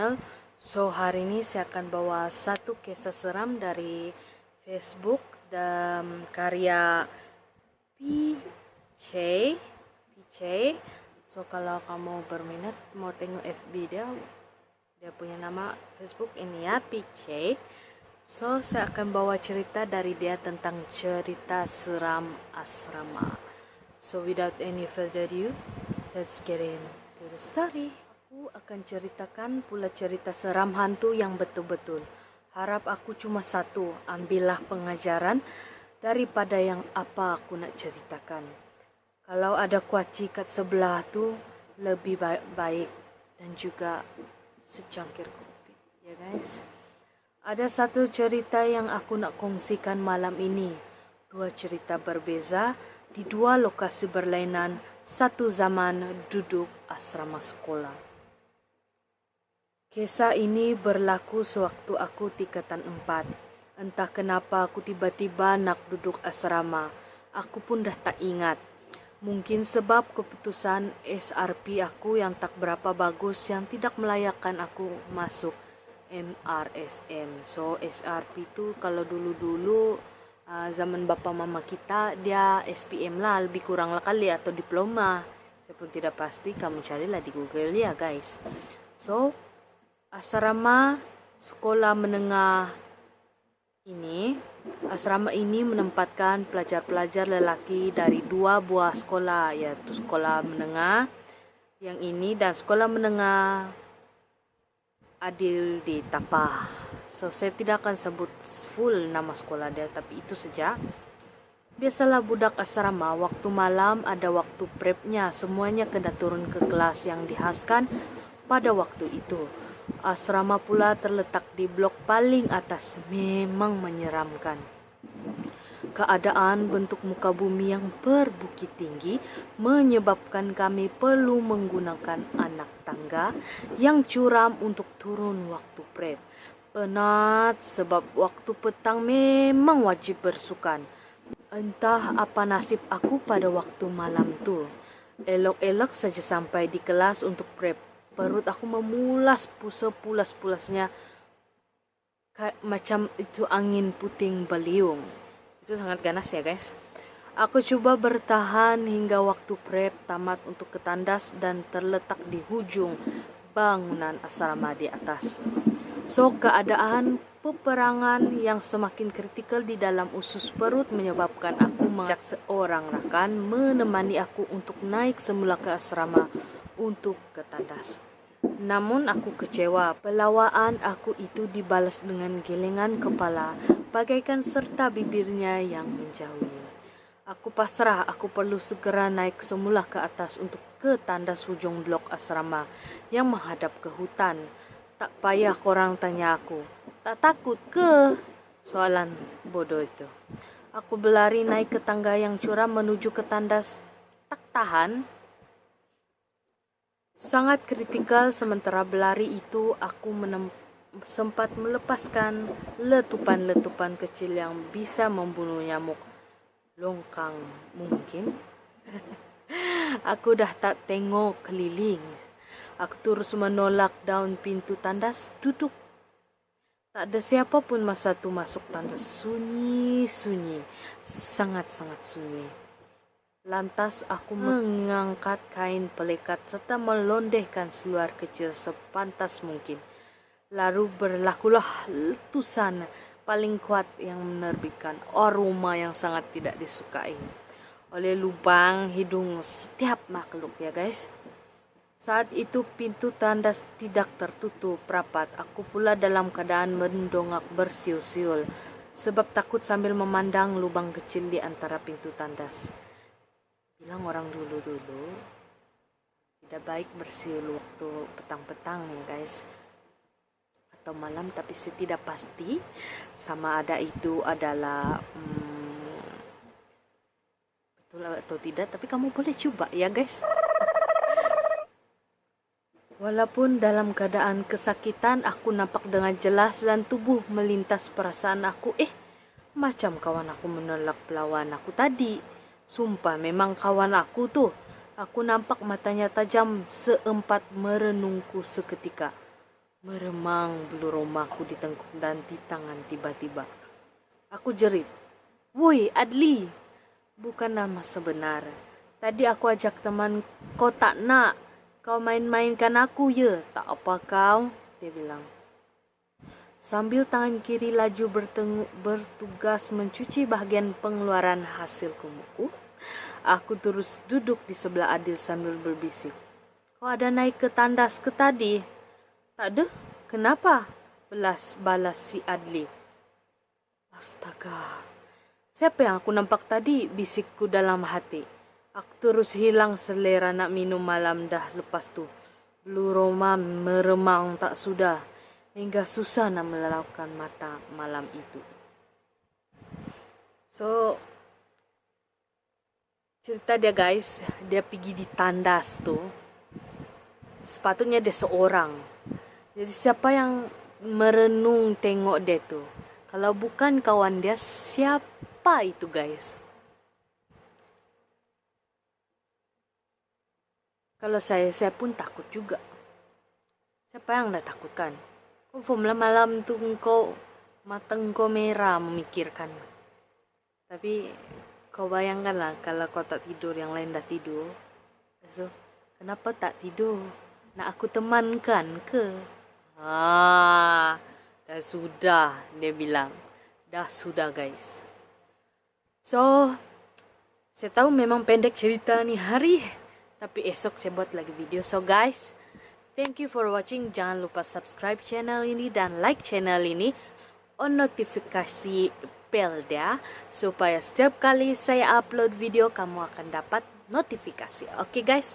channel. So hari ini saya akan bawa satu kisah seram dari Facebook dan karya PJ. So kalau kamu berminat mau tengok FB dia punya nama Facebook ini ya, PJ. So saya akan bawa cerita dari dia tentang cerita seram asrama. So without any further ado, let's get into the story. Aku akan ceritakan pula cerita seram hantu yang betul-betul. Harap aku cuma satu, ambillah pengajaran daripada yang apa aku nak ceritakan. Kalau ada kuaci kat sebelah tu, lebih baik dan juga secangkir kopi. Ya guys. Ada satu cerita yang aku nak kongsikan malam ini. Dua cerita berbeza di dua lokasi berlainan, satu zaman duduk asrama sekolah. Kisah ini berlaku sewaktu aku tingkatan 4. Entah kenapa aku tiba-tiba nak duduk asrama. Aku pun dah tak ingat. Mungkin sebab keputusan SRP aku yang tak berapa bagus yang tidak melayakkan aku masuk MRSM. So SRP tu kalau dulu-dulu zaman bapa mama kita dia SPM lah, lebih kurang lah kali, atau diploma. Saya pun tidak pasti, kamu carilah di Google ya guys. So asrama sekolah menengah ini, asrama ini menempatkan pelajar-pelajar lelaki dari dua buah sekolah, yaitu sekolah menengah yang ini dan sekolah menengah Adil di Tapah. So saya tidak akan sebut full nama sekolah dia, tapi itu saja. Biasalah budak asrama, waktu malam ada waktu prepnya, semuanya kena turun ke kelas yang dihaskan pada waktu itu. Asrama pula terletak di blok paling atas, memang menyeramkan. Keadaan bentuk muka bumi yang berbukit tinggi menyebabkan kami perlu menggunakan anak tangga yang curam untuk turun waktu prep. Penat sebab waktu petang memang wajib bersukan. Entah apa nasib aku pada waktu malam tu. Elok-elok saja sampai di kelas untuk prep. Perut aku memulas pulas-pulasnya macam itu angin puting beliung. Itu sangat ganas ya guys. Aku coba bertahan hingga waktu prep tamat untuk ke tandas dan terletak di hujung bangunan asrama di atas. So keadaan peperangan yang semakin kritikal di dalam usus perut menyebabkan aku mengajak seorang rakan menemani aku untuk naik semula ke asrama untuk ke tandas. Namun aku kecewa, pelawaan aku itu dibalas dengan gelengan kepala, bagaikan serta bibirnya yang menjauhi. Aku pasrah, aku perlu segera naik semula ke atas untuk ke tandas hujung blok asrama yang menghadap ke hutan. Tak payah korang tanya aku, tak takut ke? Soalan bodoh itu. Aku berlari naik ke tangga yang curam menuju ke tandas. Tak tahan. Sangat kritikal sementara berlari itu aku sempat melepaskan letupan-letupan kecil yang bisa membunuh nyamuk longkang mungkin. Aku dah tak tengok keliling. Aku terus menolak daun pintu tandas duduk. Tak ada siapa pun masa tu masuk tandas, sunyi, sangat-sangat sunyi. Lantas aku mengangkat kain pelekat serta melondehkan seluar kecil sepantas mungkin. Lalu berlakulah letusan paling kuat yang menerbitkan aroma yang sangat tidak disukai oleh lubang hidung setiap makhluk ya guys. Saat itu pintu tandas tidak tertutup rapat. Aku pula dalam keadaan mendongak bersiul-siul sebab takut sambil memandang lubang kecil di antara pintu tandas. Bilang orang dulu-dulu tidak baik bersiul waktu petang-petang ya guys, atau malam, tapi saya tidak pasti sama ada itu adalah betul atau tidak, tapi kamu boleh coba ya guys. Walaupun dalam keadaan kesakitan, aku nampak dengan jelas dan tubuh melintas perasaan aku, macam kawan aku menolak pelawan aku tadi. Sumpah memang kawan aku tuh. Aku nampak matanya tajam seempat merenungku seketika. Meremang bulu romaku di tengkuk dan di tangan tiba-tiba. Aku jerit, "Woi Adli, bukan nama sebenar. Tadi aku ajak teman, kau tak nak. Kau main-mainkan aku ya, tak apa kau," dia bilang. Sambil tangan kiri laju bertugas mencuci bahagian pengeluaran hasil kumuku, aku terus duduk di sebelah Adil sambil berbisik. "Kau ada naik ke tandas ke tadi?" "Tak ada. Kenapa?" balas si Adli. "Astaga. Siapa yang aku nampak tadi?" bisikku dalam hati. Aku terus hilang selera nak minum malam dah lepas tu. Bulu Roma meremang tak sudah, hingga susah nak melelapkan mata malam itu. So, cerita dia guys, dia pergi di tandas tu. Sepatutnya dia seorang. Jadi siapa yang merenung tengok dia tu? Kalau bukan kawan dia, siapa itu guys? Kalau saya pun takut juga. Siapa yang nak takutkan? Confirm lah malam tu mata kau merah memikirkan. Tapi kau bayangkanlah kalau kau tak tidur, yang lain dah tidur. So, kenapa tak tidur? Nak aku temankan ke? Dah sudah, dia bilang. Dah sudah guys. So, saya tahu memang pendek cerita ni hari, tapi esok saya buat lagi video. So guys, thank you for watching. Jangan lupa subscribe channel ini dan like channel ini. On notifikasi bell dia, supaya setiap kali saya upload video kamu akan dapat notifikasi. Oke guys.